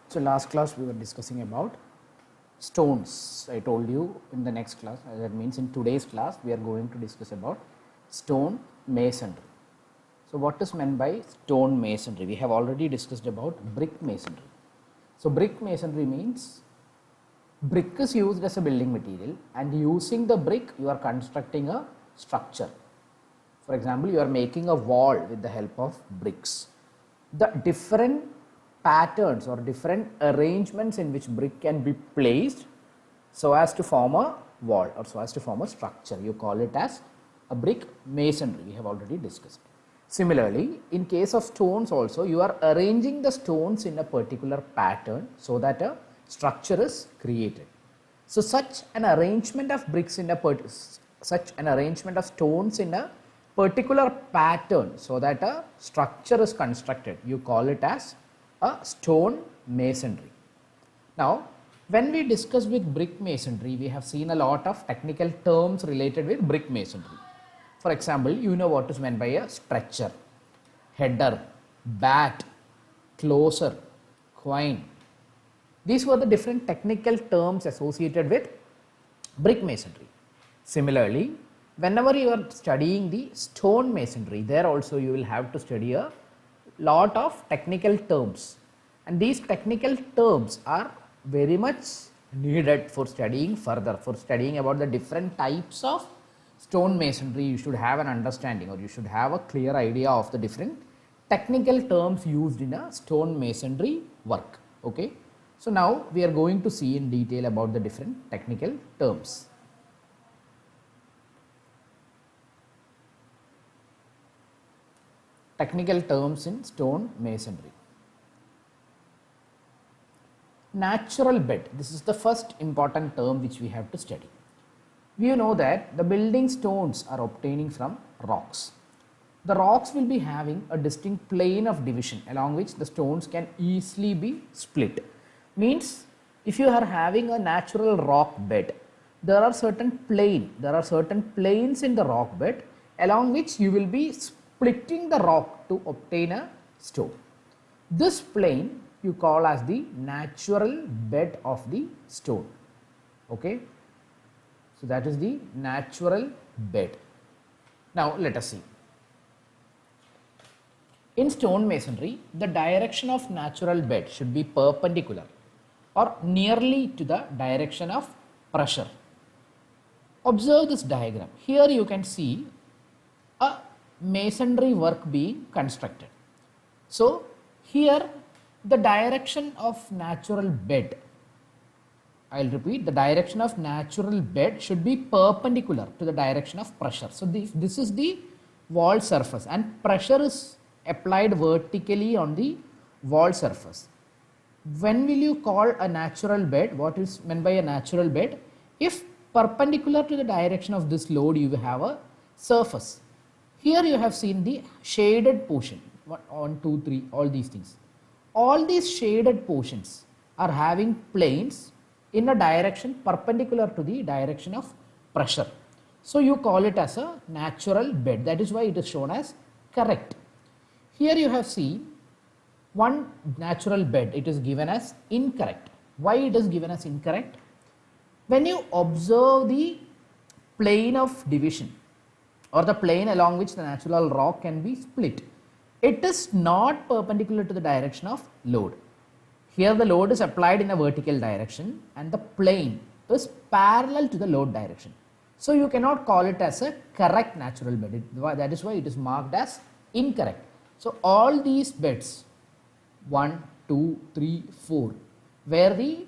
So last class we were discussing about stones. I told you in the next class, that means in today's class we are going to discuss about stone masonry. So what is meant by stone masonry? We have already discussed about brick masonry. So brick masonry means brick is used as a building material, and using the brick you are constructing a structure. For example, you are making a wall with the help of bricks. The different patterns or different arrangements in which brick can be placed so as to form a wall or so as to form a structure, you call it as a brick masonry. We have already discussed. Similarly, in case of stones also, you are arranging the stones in a particular pattern so that a structure is created. So such an arrangement of bricks in a such an arrangement of stones in a particular pattern so that a structure is constructed, you call it as a stone masonry. Now, when we discuss with brick masonry, we have seen a lot of technical terms related with brick masonry. For example, you know what is meant by a stretcher, header, bat, closer, quoin. These were the different technical terms associated with brick masonry. Similarly, whenever you are studying the stone masonry, there also you will have to study a lot of technical terms, and these technical terms are very much needed for studying further. For studying about the different types of stone masonry, you should have an understanding, or you should have a clear idea of the different technical terms used in a stone masonry work. Okay, so now we are going to see in detail about the different technical terms. Technical terms in stone masonry. Natural bed, this is the first important term which we have to study. We know that the building stones are obtaining from rocks. The rocks will be having a distinct plane of division along which the stones can easily be split. Means if you are having a natural rock bed, there are certain planes in the rock bed along which you will be splitting the rock to obtain a stone. This plane you call as the natural bed of the stone. Okay, so that is the natural bed. Now let us see. In stone masonry, the direction of natural bed should be perpendicular or nearly to the direction of pressure. Observe this diagram. Here you can see a masonry work being constructed. So here the direction of natural bed, I will repeat, the direction of natural bed should be perpendicular to the direction of pressure. So this is the wall surface, and pressure is applied vertically on the wall surface. When will you call a natural bed? What is meant by a natural bed? If perpendicular to the direction of this load you have a surface. Here you have seen the shaded portion, 1, 2, 3, all these things. All these shaded portions are having planes in a direction perpendicular to the direction of pressure. So you call it as a natural bed. That is why it is shown as correct. Here you have seen one natural bed, it is given as incorrect. Why it is given as incorrect? When you observe the plane of division or the plane along which the natural rock can be split, it is not perpendicular to the direction of load. Here the load is applied in a vertical direction and the plane is parallel to the load direction. So you cannot call it as a correct natural bed. That is why it is marked as incorrect. So all these beds, 1, 2, 3, 4, where the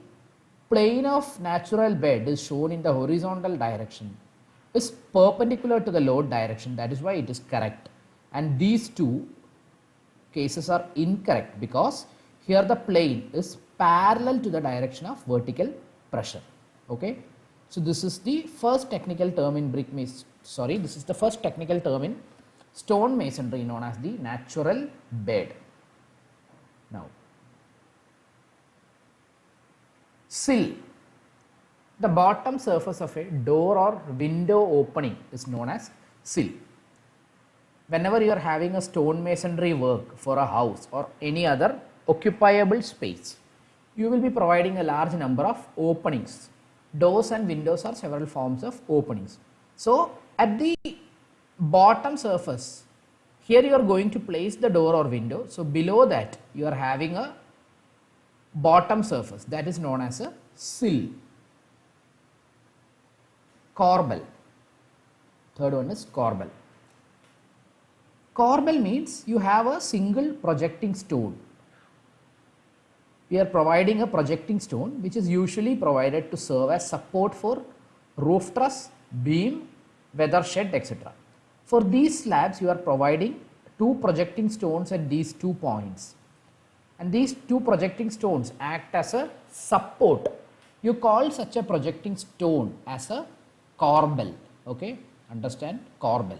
plane of natural bed is shown in the horizontal direction, is perpendicular to the load direction. That is why it is correct. And these two cases are incorrect because here the plane is parallel to the direction of vertical pressure. Okay, so this is the first technical term in this is the first technical term in stone masonry known as the natural bed. Now, sill, the bottom surface of a door or window opening is known as sill. Whenever you are having a stone masonry work for a house or any other occupiable space, you will be providing a large number of openings. Doors and windows are several forms of openings. So at the bottom surface, here you are going to place the door or window. So below that you are having a bottom surface, that is known as a sill. Corbel. Third one is corbel. Corbel means you have a single projecting stone. We are providing a projecting stone which is usually provided to serve as support for roof truss, beam, weather shed, etc. For these slabs you are providing two projecting stones at these 2 points, and these two projecting stones act as a support. You call such a projecting stone as a corbel. Okay, understand? Corbel.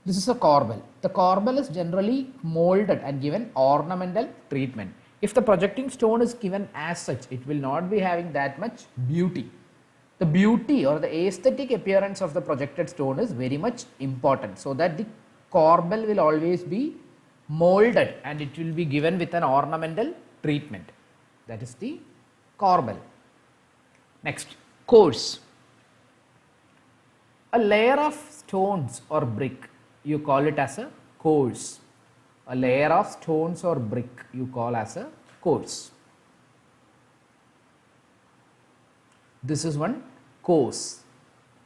This is a corbel. The corbel is generally molded and given ornamental treatment. If the projecting stone is given as such, it will not be having that much beauty. The beauty or the aesthetic appearance of the projected stone is very much important, so that the corbel will always be molded and it will be given with an ornamental treatment. That is the corbel. Next, course. A layer of stones or brick, you call it as a course. A layer of stones or brick you call as a course. This is one course.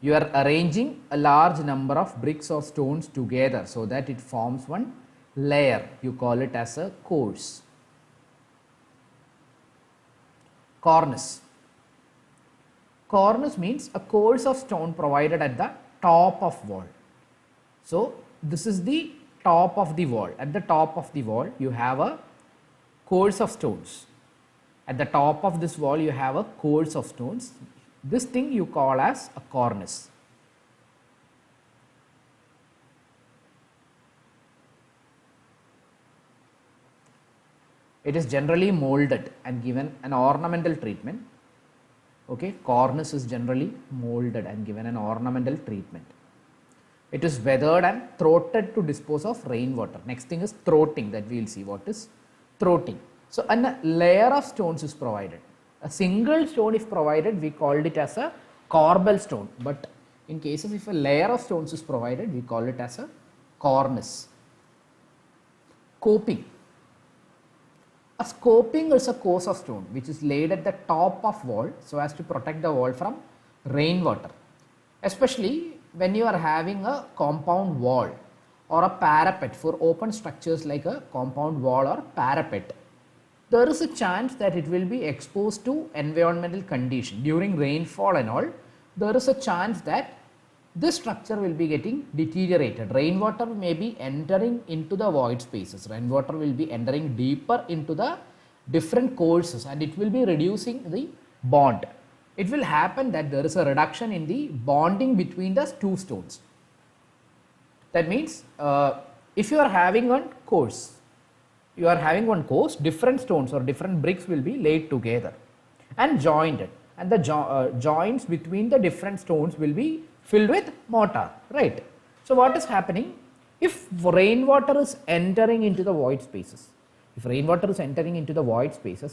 You are arranging a large number of bricks or stones together so that it forms one layer. You call it as a course. Cornice. Cornice means a course of stone provided at the top of wall. So this is the top of the wall. At the top of the wall you have a course of stones. At the top of this wall you have a course of stones. This thing you call as a cornice. It is generally molded and given an ornamental treatment. Okay, cornice is generally molded and given an ornamental treatment. It is weathered and throated to dispose of rainwater. Next thing is throating, that we will see what is throating. So a layer of stones is provided. A single stone if provided, we called it as a corbel stone, but in cases if a layer of stones is provided, we call it as a cornice. Coping. A scoping is a course of stone which is laid at the top of wall so as to protect the wall from rainwater. Especially when you are having a compound wall or a parapet for open structures like a compound wall or parapet, there is a chance that it will be exposed to environmental condition during rainfall and all. There is a chance that this structure will be getting deteriorated. Rainwater may be entering into the void spaces. Rainwater will be entering deeper into the different courses and it will be reducing the bond. It will happen that there is a reduction in the bonding between the two stones. That means if you are having one course, different stones or different bricks will be laid together and joined, and the joints between the different stones will be filled with mortar, right? So what is happening? If rainwater is entering into the void spaces,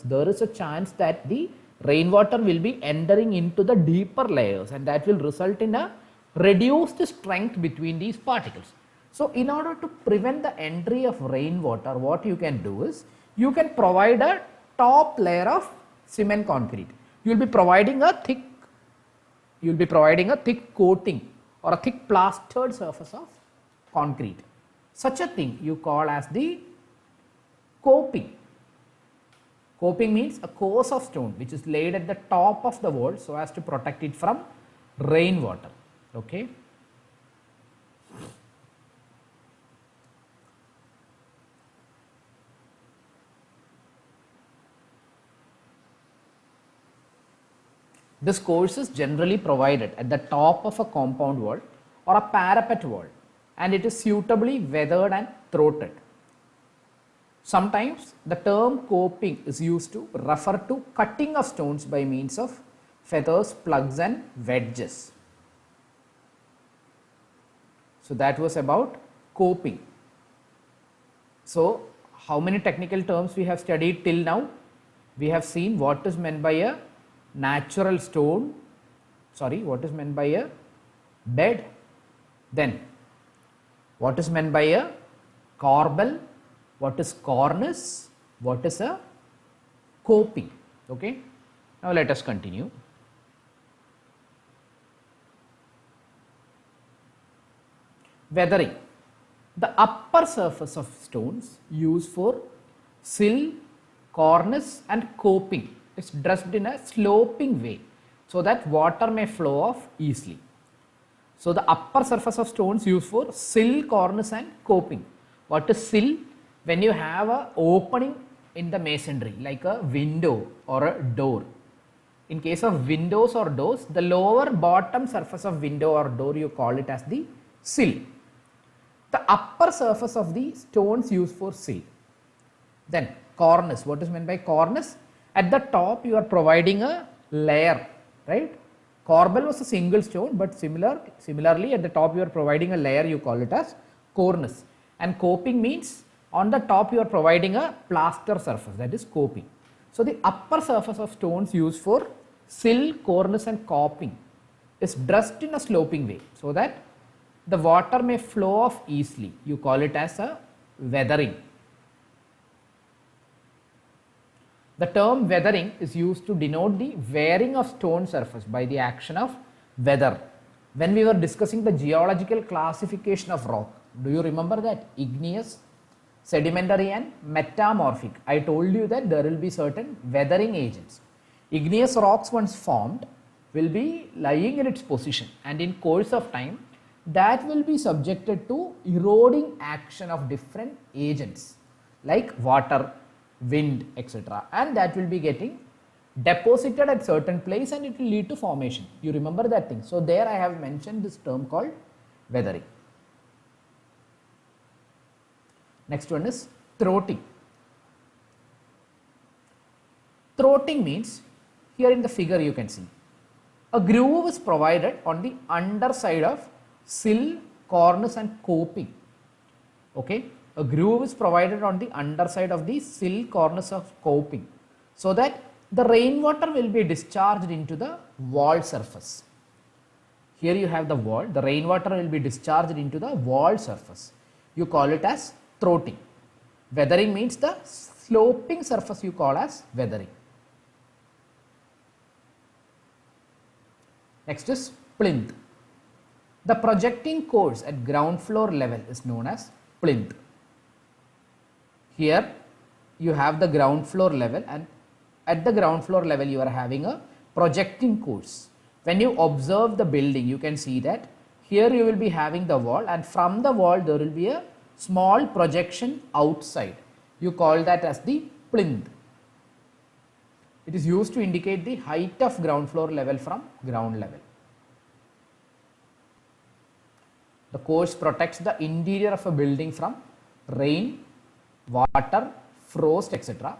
there is a chance that the rainwater will be entering into the deeper layers and that will result in a reduced strength between these particles. So in order to prevent the entry of rainwater, what you can do is you can provide a top layer of cement concrete. You will be providing a thick coating or a thick plastered surface of concrete. Such a thing you call as the coping. Coping means a course of stone which is laid at the top of the wall so as to protect it from rainwater. Okay. This course is generally provided at the top of a compound wall or a parapet wall and it is suitably weathered and throated. Sometimes the term coping is used to refer to cutting of stones by means of feathers, plugs and wedges. So that was about coping. So how many technical terms we have studied till now? We have seen what is meant by a natural stone, what is meant by a bed, then what is meant by a corbel, what is cornice, what is a coping. Okay. Now let us continue. Weathering. The upper surface of stones used for sill, cornice and coping is dressed in a sloping way so that water may flow off easily. So the upper surface of stones used for sill, cornice and coping. What is sill? When you have a opening in the masonry like a window or a door. In case of windows or doors, the lower bottom surface of window or door you call it as the sill. The upper surface of the stones used for sill. Then cornice. What is meant by cornice? At the top you are providing a layer, right? Corbel was a single stone, but similarly at the top you are providing a layer, you call it as cornice. And coping means on the top you are providing a plaster surface, that is coping. So the upper surface of stones used for sill, cornice and coping is dressed in a sloping way so that the water may flow off easily. You call it as a weathering. The term weathering is used to denote the wearing of stone surface by the action of weather. When we were discussing the geological classification of rock, do you remember that? Igneous, sedimentary and metamorphic. I told you that there will be certain weathering agents. Igneous rocks once formed will be lying in its position, and in course of time that will be subjected to eroding action of different agents like water, wind, etc. and that will be getting deposited at certain place and it will lead to formation. You remember that thing. So there I have mentioned this term called weathering. Next one is throating. Throating means, here in the figure you can see, a groove is provided on the underside of sill, cornice and coping. Okay, a groove is provided on the underside of the sill, cornice of coping so that the rainwater will be discharged into the wall surface. Here you have the wall, the rainwater will be discharged into the wall surface. You call it as throating. Weathering means the sloping surface you call as weathering. Next is plinth. The projecting course at ground floor level is known as plinth. Here you have the ground floor level, and at the ground floor level you are having a projecting course. When you observe the building, you can see that here you will be having the wall, and from the wall there will be a small projection outside. You call that as the plinth. It is used to indicate the height of ground floor level from ground level. The course protects the interior of a building from rain, water, frost, etc.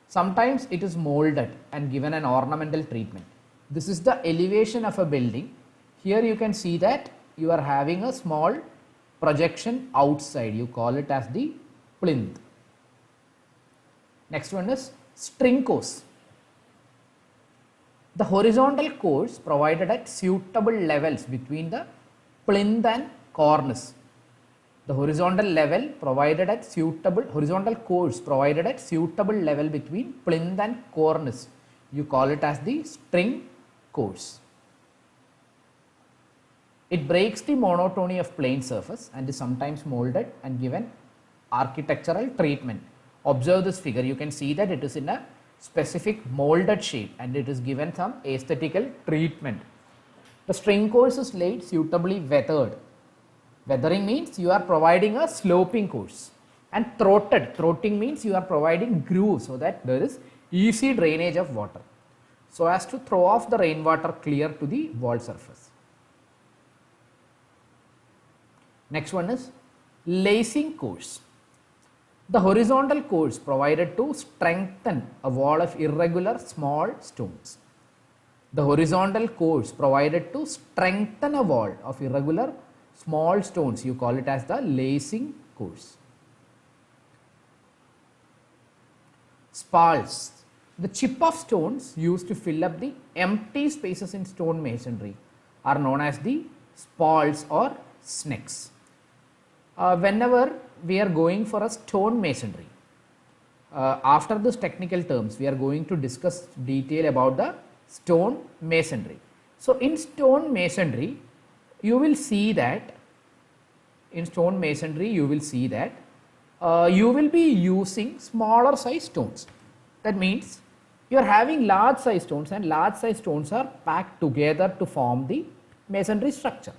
Sometimes it is molded and given an ornamental treatment. This is the elevation of a building. Here you can see that you are having a small projection outside. You call it as the plinth. Next one is string course. The horizontal course provided at suitable levels between the plinth and cornice. The horizontal course provided at suitable level between plinth and cornice. You call it as the string course. It breaks the monotony of plane surface and is sometimes molded and given architectural treatment. Observe this figure. You can see that it is in a specific molded shape and it is given some aesthetical treatment. The string course is laid suitably weathered. Weathering means you are providing a sloping course, and throating means you are providing grooves so that there is easy drainage of water so as to throw off the rainwater clear to the wall surface. Next one is lacing course. The horizontal course provided to strengthen a wall of irregular small stones. The horizontal course provided to strengthen a wall of irregular small stones. You call it as the lacing course. spals. The chip of stones used to fill up the empty spaces in stone masonry are known as the spals or snakes. Whenever we are going for a stone masonry, after this technical terms, we are going to discuss detail about the stone masonry. So, in stone masonry, you will see that you will be using smaller size stones. That means you are having large size stones, and large size stones are packed together to form the masonry structure,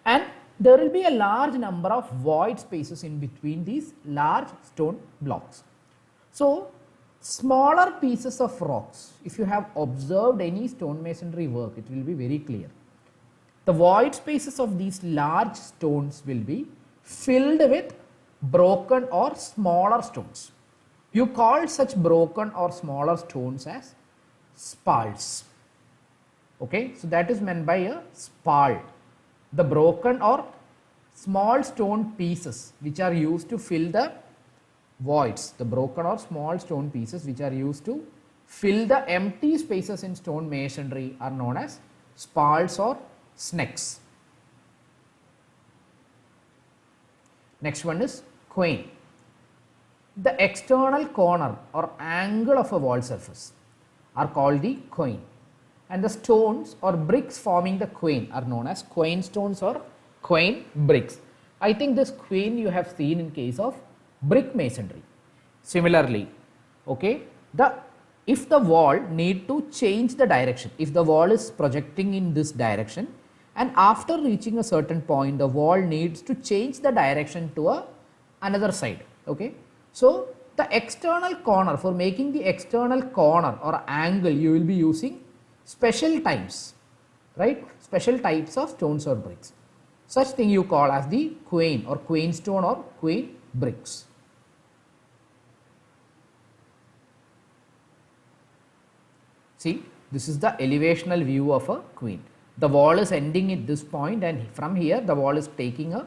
and there will be a large number of void spaces in between these large stone blocks. So, smaller pieces of rocks, if you have observed any stone masonry work, it will be very clear. The void spaces of these large stones will be filled with broken or smaller stones. You call such broken or smaller stones as spals. Okay, so that is meant by a spal. The broken or small stone pieces which are used to fill the voids, the broken or small stone pieces which are used to fill the empty spaces in stone masonry are known as spals or snakes. Next one is quoin. The external corner or angle of a wall surface are called the quoin, and the stones or bricks forming the quoin are known as quoin stones or quoin bricks. I think this quoin you have seen in case of brick masonry. Similarly, okay, if the wall need to change the direction, if the wall is projecting in this direction, and after reaching a certain point the wall needs to change the direction to another side, okay. So, the external corner, for making the external corner or angle, you will be using special types, right, special types of stones or bricks. Such thing you call as the quoin or quoin stone or quoin bricks. See, this is the elevational view of a quoin. The wall is ending at this point, and from here the wall is taking a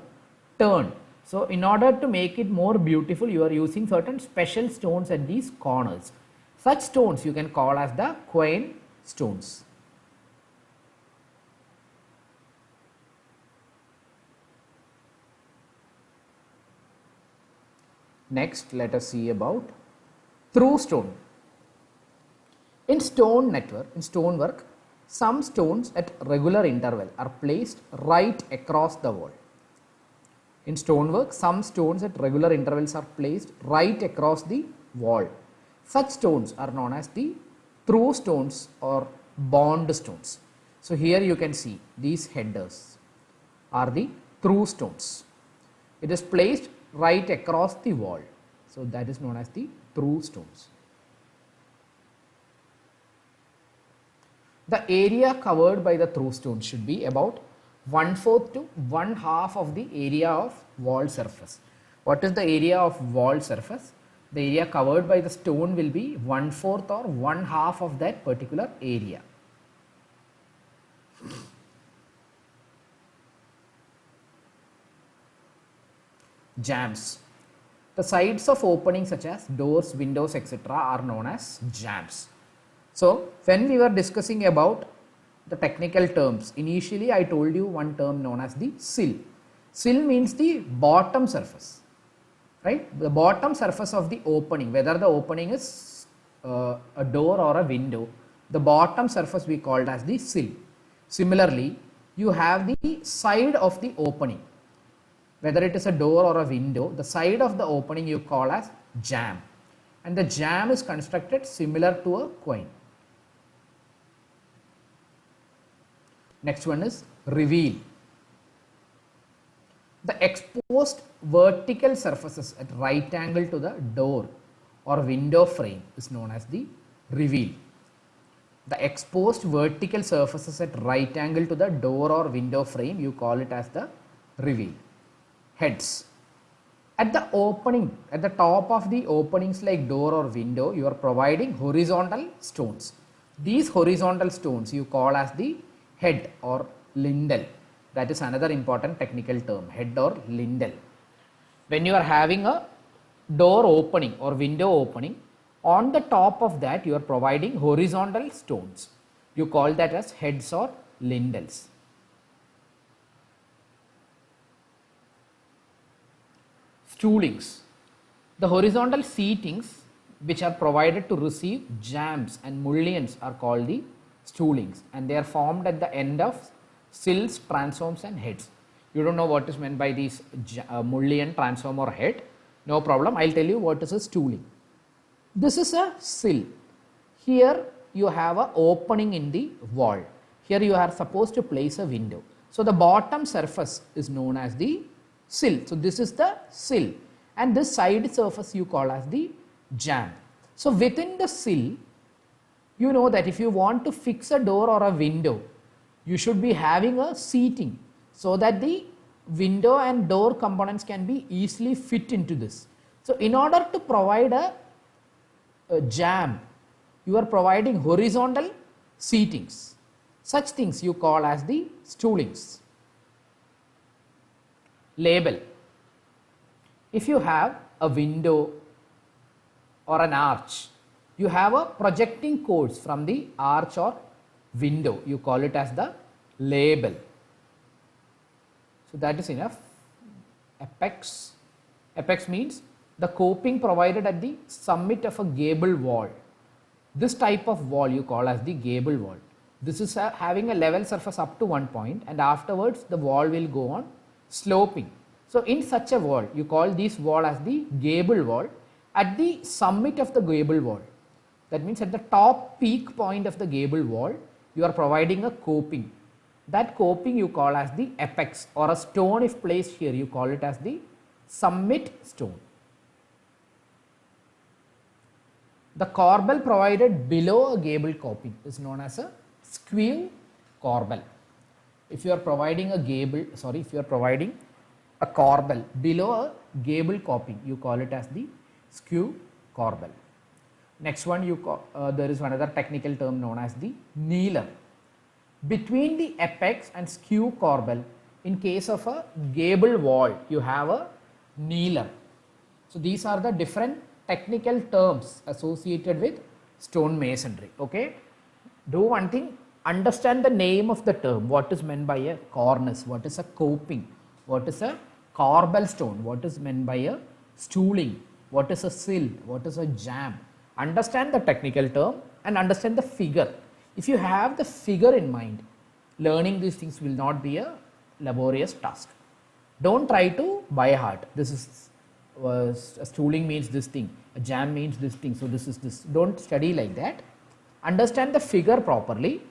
turn. So, in order to make it more beautiful, you are using certain special stones at these corners. Such stones you can call as the quoin stones. Next, let us see about through stone. In stonework, some stones at regular interval are placed right across the wall. In stonework, some stones at regular intervals are placed right across the wall. Such stones are known as the through stones or bond stones. So, here you can see these headers are the through stones. It is placed right across the wall. So, that is known as the through stones. The area covered by the through stones should be about 1/4 to 1/2 of the area of wall surface. What is the area of wall surface? The area covered by the stone will be 1/4 or 1/2 of that particular area. Jambs. The sides of openings such as doors, windows, etc. are known as jambs. So, when we were discussing about the technical terms, initially I told you one term known as the sill. Sill means the bottom surface, right? The bottom surface of the opening, whether the opening is a door or a window, the bottom surface we called as the sill. Similarly, you have the side of the opening, whether it is a door or a window, the side of the opening you call as jamb, and the jamb is constructed similar to a quoin. Next one is reveal. The exposed vertical surfaces at right angle to the door or window frame is known as the reveal. The exposed vertical surfaces at right angle to the door or window frame, you call it as the reveal. Heads. At the opening, at the top of the openings like door or window, you are providing horizontal stones. These horizontal stones you call as the head or lintel. That is another important technical term, head or lintel. When you are having a door opening or window opening, On the top of that, you are providing horizontal stones. You call that as heads or lintels. Stoolings. The horizontal seatings which are provided to receive jambs and mullions are called the stoolings, and they are formed at the end of sills, transoms and heads. You don't know what is meant by these mullion, transom or head. No problem. I will tell you what is a stooling. This is a sill. Here you have an opening in the wall. Here you are supposed to place a window. So the bottom surface is known as the sill. So this is the sill, and this side surface you call as the jamb. So within the sill, you know that if you want to fix a door or a window, you should be having a seating so that the window and door components can be easily fit into this. So in order to provide a jamb, you are providing horizontal seatings. Such things you call as the stoolings. Label. If you have a window or an arch, you have a projecting course from the arch or window, you call it as the label. So that is enough. Apex. Apex means the coping provided at the summit of a gable wall. This type of wall you call as the gable wall. This is having a level surface up to one point, and afterwards the wall will go on sloping. So in such a wall, you call this wall as the gable wall. At the summit of the gable wall, that means at the top peak point of the gable wall, you are providing a coping. That coping you call as the apex, or a stone if placed here, you call it as the summit stone. The corbel provided below a gable coping is known as a skew corbel. If you are providing a corbel below a gable coping, you call it as the skew corbel. Next one, there is another technical term known as the kneeler. Between the apex and skew corbel, in case of a gable wall, you have a kneeler. So these are the different technical terms associated with stone masonry. Okay, do one thing, understand the name of the term. What is meant by a cornice? What is a coping? What is a corbel stone? What is meant by a stooling? What is a sill? What is a jamb? Understand the technical term and understand the figure. If you have the figure in mind, learning these things will not be a laborious task. Don't try to by heart. This is a stooling means this thing, a jamb means this thing, so this is this. Don't study like that. Understand the figure properly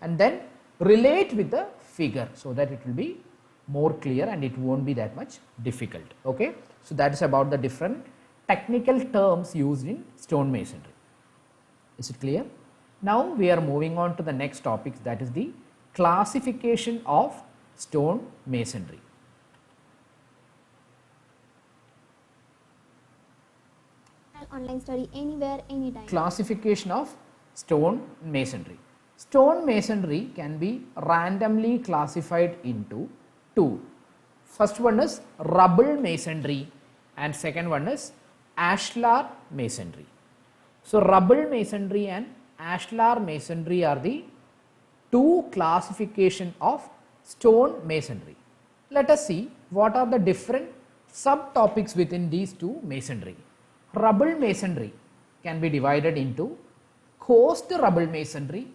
and then relate with the figure so that it will be more clear and it won't be that much difficult. Okay, so that is about the different technical terms used in stone masonry. Is it clear? Now we are moving on to the next topic, that is the classification of stone masonry. Online study anywhere, anytime. Classification of stone masonry. Stone masonry can be randomly classified into two. First one is rubble masonry and second one is ashlar masonry. So rubble masonry and ashlar masonry are the two classification of stone masonry. Let us see what are the different subtopics within these two masonry. Rubble masonry can be divided into coursed rubble masonry,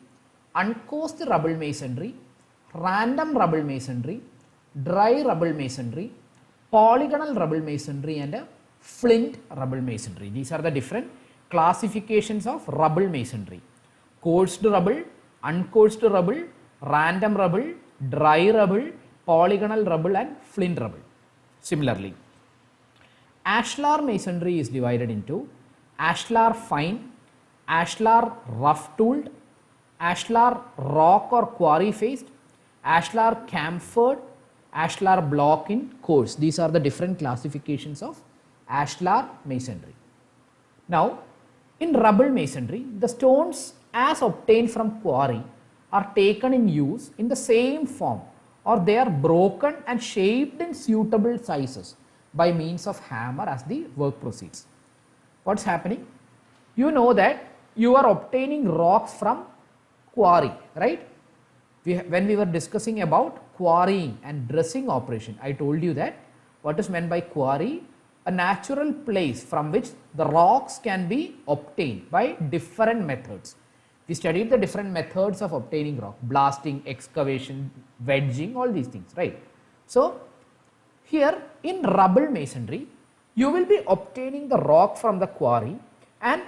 uncoursed rubble masonry, random rubble masonry, dry rubble masonry, polygonal rubble masonry and flint rubble masonry. These are the different classifications of rubble masonry. Coursed rubble, uncoursed rubble, random rubble, dry rubble, polygonal rubble and flint rubble. Similarly, ashlar masonry is divided into ashlar fine, ashlar rough tooled, ashlar rock or quarry faced, ashlar chamfered, ashlar block in course. These are the different classifications of ashlar masonry. Now, in rubble masonry, the stones as obtained from quarry are taken in use in the same form, or they are broken and shaped in suitable sizes by means of hammer as the work proceeds. What's happening? you know that you are obtaining rocks from quarry, right? When we were discussing about quarrying and dressing operation, I told you that what is meant by quarry? A natural place from which the rocks can be obtained by different methods. We studied the different methods of obtaining rock: blasting, excavation, wedging, all these things, right? So here in rubble masonry, you will be obtaining the rock from the quarry, and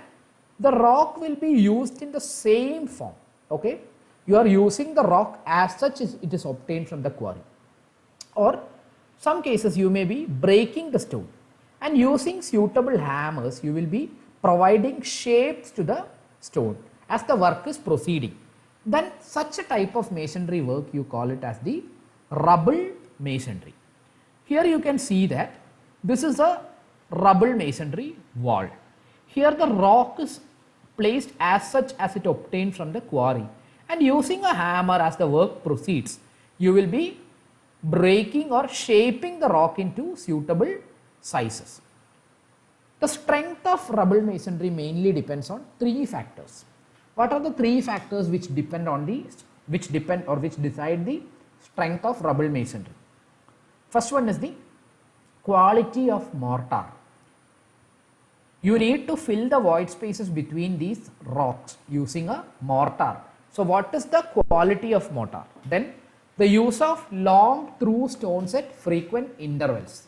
the rock will be used in the same form, okay? You are using the rock as such as it is obtained from the quarry. Or some cases you may be breaking the stone, and using suitable hammers you will be providing shapes to the stone as the work is proceeding. Then such a type of masonry work, you call it as the rubble masonry. Here you can see that this is a rubble masonry wall. Here the rock is placed as such as it obtained from the quarry, and using a hammer as the work proceeds, you will be breaking or shaping the rock into suitable sizes. The strength of rubble masonry mainly depends on three factors. What are the three factors which decide the strength of rubble masonry? First one is the quality of mortar. You need to fill the void spaces between these rocks using a mortar. So what is the quality of mortar? Then the use of long through stones at frequent intervals.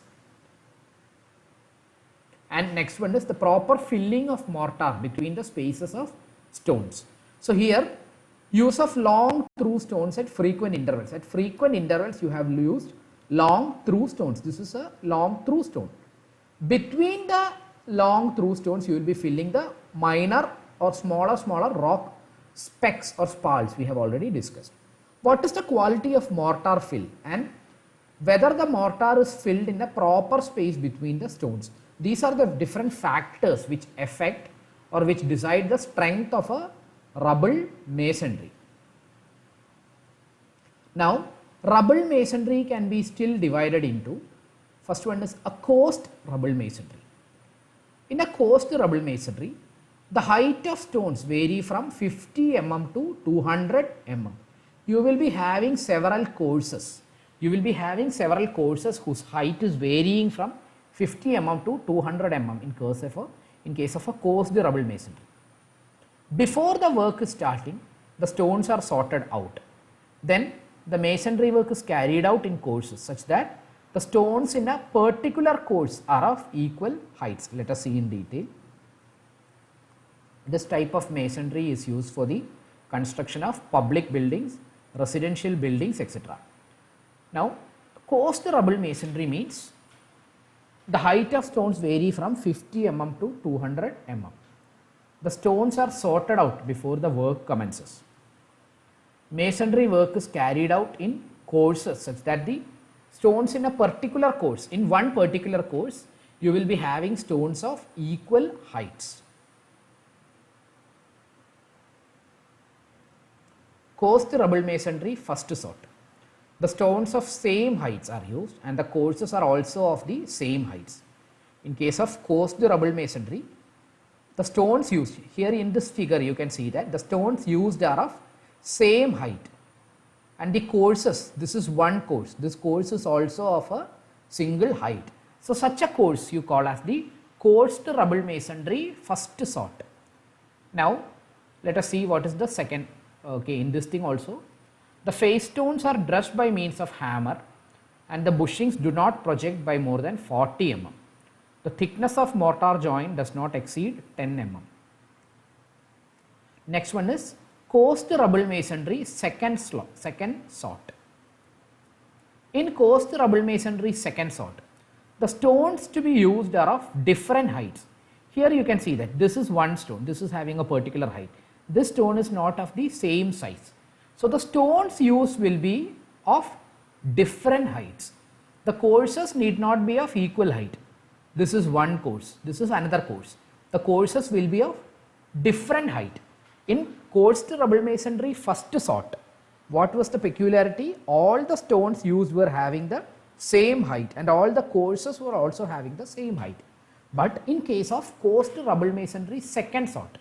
And next one is the proper filling of mortar between the spaces of stones. So here use of long through stones at frequent intervals. At frequent intervals you have used long through stones. This is a long through stone. Between the long through stones you will be filling the minor or smaller rock specks or spalls we have already discussed. What is the quality of mortar fill, and whether the mortar is filled in a proper space between the stones? These are the different factors which affect or which decide the strength of a rubble masonry. Now rubble masonry can be still divided into, first one is a coast rubble masonry. In a coast rubble masonry, the height of stones vary from 50 mm to 200 mm. You will be having several courses. You will be having several courses whose height is varying from 50 mm to 200 mm in case of a coast rubble masonry. Before the work is starting, the stones are sorted out. Then the masonry work is carried out in courses such that the stones in a particular course are of equal heights. Let us see in detail. This type of masonry is used for the construction of public buildings, residential buildings, etc. Now, coast rubble masonry means the height of stones vary from 50 mm to 200 mm. The stones are sorted out before the work commences. Masonry work is carried out in courses such that the stones in a particular course, in one particular course, you will be having stones of equal heights. Coast rubble masonry first sort. The stones of same heights are used and the courses are also of the same heights. In case of coast rubble masonry, the stones used, here in this figure you can see that the stones used are of same height, and the courses, this is one course, this course is also of a single height. So such a course you call as the coast rubble masonry first sort. Now let us see what is the second. Okay, in this thing also, the face stones are dressed by means of hammer and the bushings do not project by more than 40 mm. The thickness of mortar joint does not exceed 10 mm. Next one is coast rubble masonry second sort. In coast rubble masonry second sort, the stones to be used are of different heights. Here you can see that this is one stone, this is having a particular height. This stone is not of the same size. So the stones used will be of different heights. The courses need not be of equal height. This is one course, this is another course. The courses will be of different height. In coast rubble masonry first sort, what was the peculiarity? All the stones used were having the same height and all the courses were also having the same height. But in case of coarse rubble masonry second sort,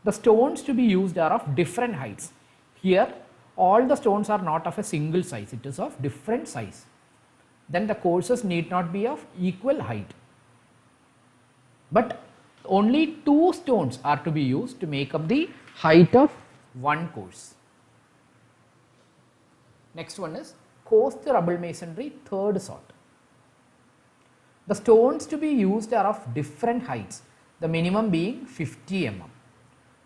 the stones to be used are of different heights. Here all the stones are not of a single size, it is of different size. Then the courses need not be of equal height. But only 2 stones are to be used to make up the height of one course. Next one is coarse rubble masonry third sort. The stones to be used are of different heights, the minimum being 50 mm.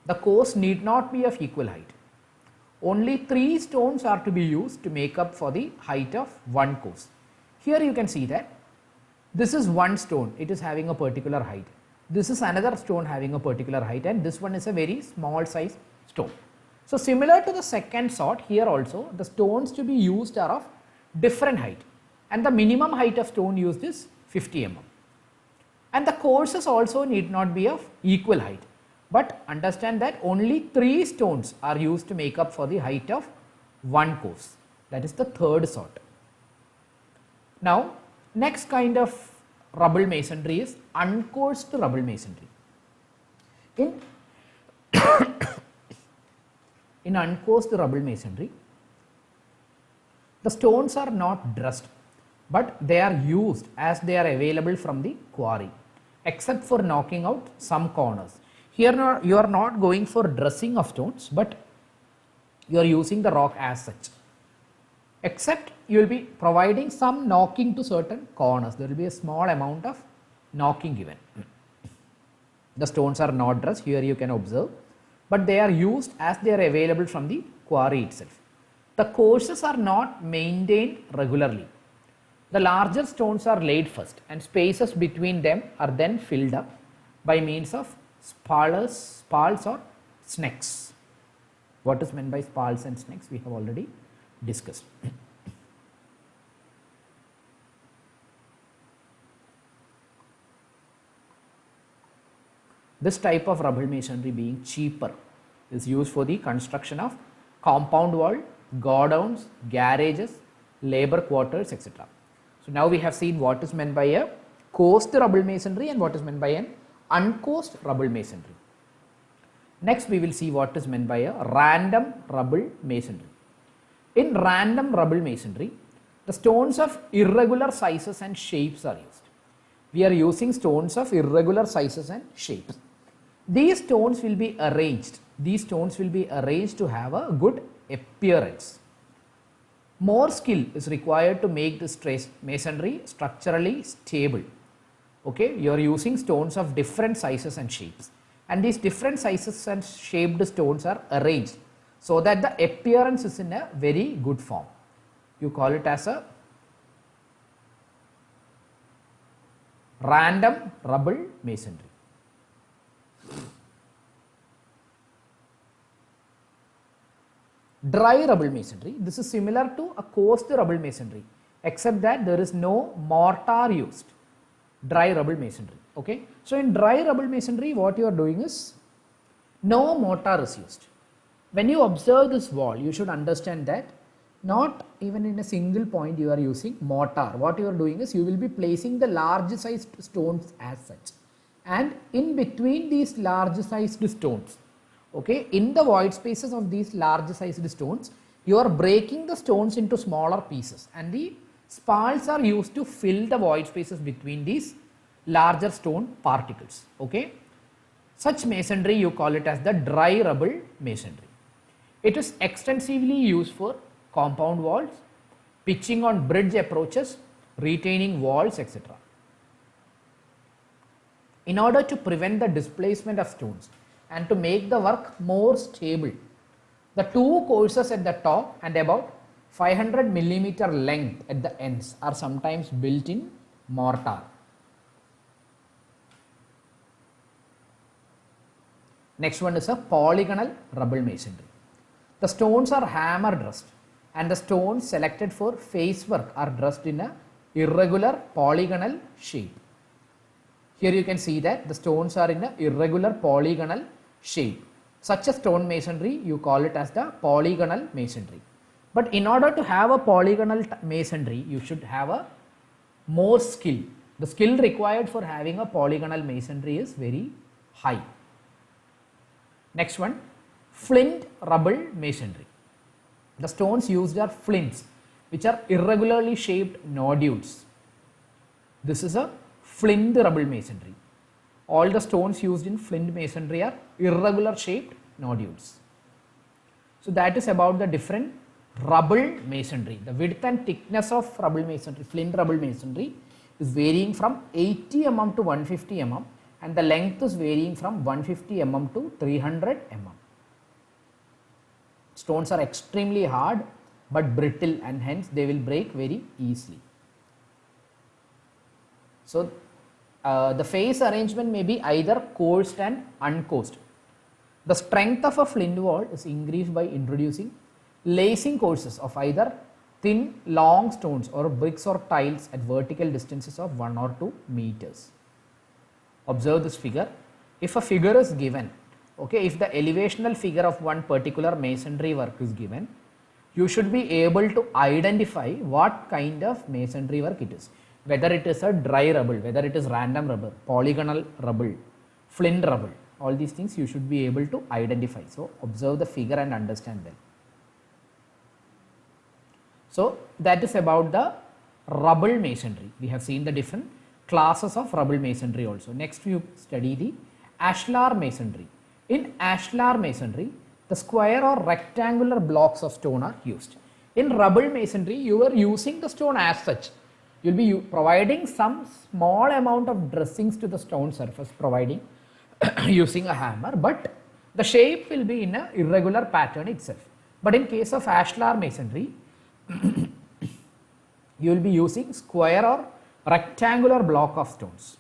The course need not be of equal height. Only 3 stones are to be used to make up for the height of one course. Here you can see that this is one stone, it is having a particular height. This is another stone having a particular height, and this one is a very small size stone. So similar to the second sort, here also the stones to be used are of different height, and the minimum height of stone used is 50 mm. And the courses also need not be of equal height, but understand that only 3 stones are used to make up for the height of one course. That is the third sort. Now next kind of rubble masonry is uncoursed rubble masonry. In uncoursed rubble masonry, the stones are not dressed, but they are used as they are available from the quarry, except for knocking out some corners. Here you are not going for dressing of stones, but you are using the rock as such, except you will be providing some knocking to certain corners. There will be a small amount of knocking given. The stones are not dressed, here you can observe, but they are used as they are available from the quarry itself. The courses are not maintained regularly. The larger stones are laid first, and spaces between them are then filled up by means of spals or snakes. What is meant by spals and snakes we have already discussed. This type of rubble masonry, being cheaper, is used for the construction of compound wall, godowns, garages, labor quarters, etc. So now we have seen what is meant by a coursed rubble masonry and what is meant by an uncoursed rubble masonry. Next we will see what is meant by a random rubble masonry. In random rubble masonry, the stones of irregular sizes and shapes are used. We are using stones of irregular sizes and shapes. These stones will be arranged. These stones will be arranged to have a good appearance. More skill is required to make this masonry structurally stable. Okay, you are using stones of different sizes and shapes, and these different sizes and shaped stones are arranged so that the appearance is in a very good form. You call it as a random rubble masonry. Dry rubble masonry, this is similar to a coursed rubble masonry, except that there is no mortar used. Dry rubble masonry. Okay, so in dry rubble masonry, what you are doing is no mortar is used. When you observe this wall, you should understand that not even in a single point you are using mortar. What you are doing is you will be placing the large sized stones as such, and in between these large sized stones, okay, in the void spaces of these large sized stones, you are breaking the stones into smaller pieces, and the spals are used to fill the void spaces between these larger stone particles. Okay, such masonry you call it as the dry rubble masonry. It is extensively used for compound walls, pitching on bridge approaches, retaining walls, etc. In order to prevent the displacement of stones and to make the work more stable, the two courses at the top and about 500 millimeter length at the ends are sometimes built in mortar. Next one is a polygonal rubble masonry. The stones are hammer dressed, and the stones selected for face work are dressed in a irregular polygonal shape. Here you can see that the stones are in a irregular polygonal shape. Such a stone masonry, you call it as the polygonal masonry. But in order to have a polygonal masonry, you should have a more skill. The skill required for having a polygonal masonry is very high. Next one, flint rubble masonry. The stones used are flints, which are irregularly shaped nodules. This is a flint rubble masonry. All the stones used in flint masonry are irregular shaped nodules. So that is about the different rubble masonry. The width and thickness of rubble masonry, flint rubble masonry, is varying from 80 mm to 150 mm, and the length is varying from 150 mm to 300 mm. Stones are extremely hard but brittle, and hence they will break very easily. So the face arrangement may be either coursed and uncoursed. The strength of a flint wall is increased by introducing lacing courses of either thin long stones or bricks or tiles at vertical distances of 1 or 2 meters. Observe this figure. If a figure is given, okay, if the elevational figure of one particular masonry work is given, you should be able to identify what kind of masonry work it is. Whether it is a dry rubble, whether it is random rubble, polygonal rubble, flint rubble, all these things you should be able to identify. So observe the figure and understand them. So that is about the rubble masonry. We have seen the different classes of rubble masonry also. Next we study the ashlar masonry. In ashlar masonry, the square or rectangular blocks of stone are used. In rubble masonry, you are using the stone as such. You will be providing some small amount of dressings to the stone surface, providing using a hammer, but the shape will be in an irregular pattern itself. But in case of ashlar masonry, you will be using square or rectangular block of stones.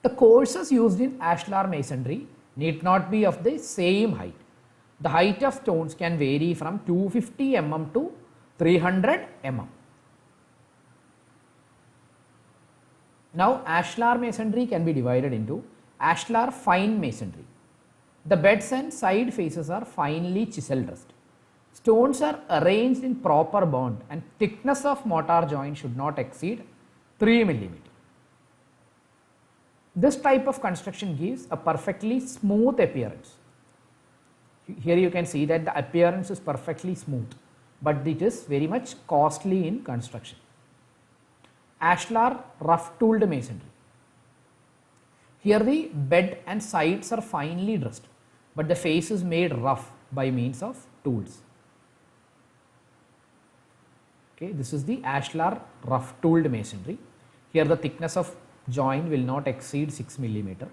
The courses used in ashlar masonry need not be of the same height. The height of stones can vary from 250 mm to 300 mm. Now ashlar masonry can be divided into ashlar fine masonry. The beds and side faces are finely chiseled dressed. Stones are arranged in proper bond and thickness of mortar joint should not exceed 3 mm. This type of construction gives a perfectly smooth appearance. Here you can see that the appearance is perfectly smooth, but it is very much costly in construction. Ashlar rough tooled masonry. Here the bed and sides are finely dressed, but the face is made rough by means of tools. Okay, this is the ashlar rough tooled masonry. Here the thickness of joint will not exceed 6 mm.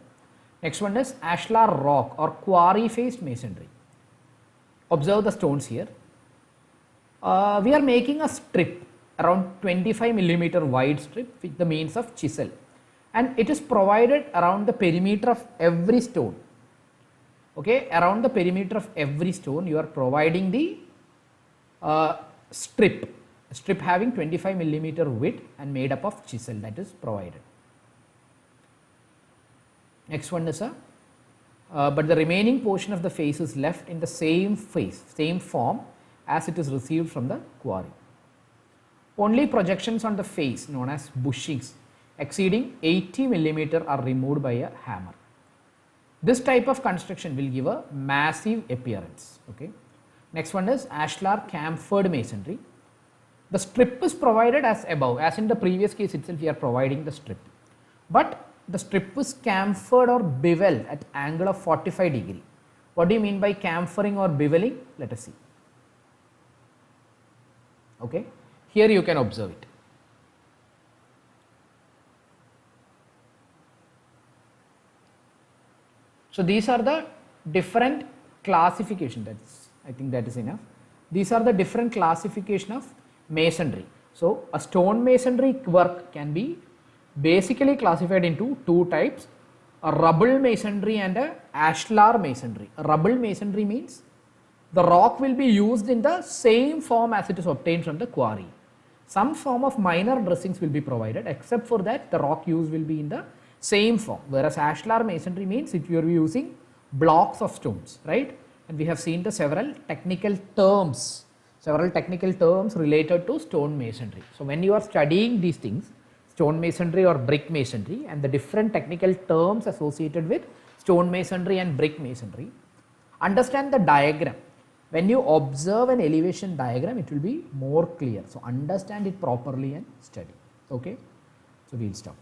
Next one is ashlar rock or quarry faced masonry. Observe the stones here. We are making a strip around 25 mm wide strip with the means of chisel, and it is provided around the perimeter of every stone. Okay, around the perimeter of every stone you are providing the strip having 25 mm width and made up of chisel, that is provided. Next one is but the remaining portion of the face is left in the same form as it is received from the quarry. Only projections on the face, known as bushings, exceeding 80 mm are removed by a hammer. This type of construction will give a massive appearance. Okay. Next one is ashlar chamfered masonry. The strip is provided as above, as in the previous case itself we are providing the strip, but the strip is chamfered or beveled at angle of 45 degree. What do you mean by chamfering or beveling? Let us see. Okay, here you can observe it. So these are the different classification. I think that is enough. These are the different classification of masonry. So a stone masonry work can be basically classified into two types: a rubble masonry and a ashlar masonry. A rubble masonry means the rock will be used in the same form as it is obtained from the quarry. Some form of minor dressings will be provided, except for that the rock used will be in the same form. Whereas ashlar masonry means if you are using blocks of stones, right? And we have seen the several technical terms several technical terms related to stone masonry. So when you are studying these things, stone masonry or brick masonry, and the different technical terms associated with stone masonry and brick masonry, understand the diagram. When you observe an elevation diagram, it will be more clear. So understand it properly and study. Okay, so we'll stop.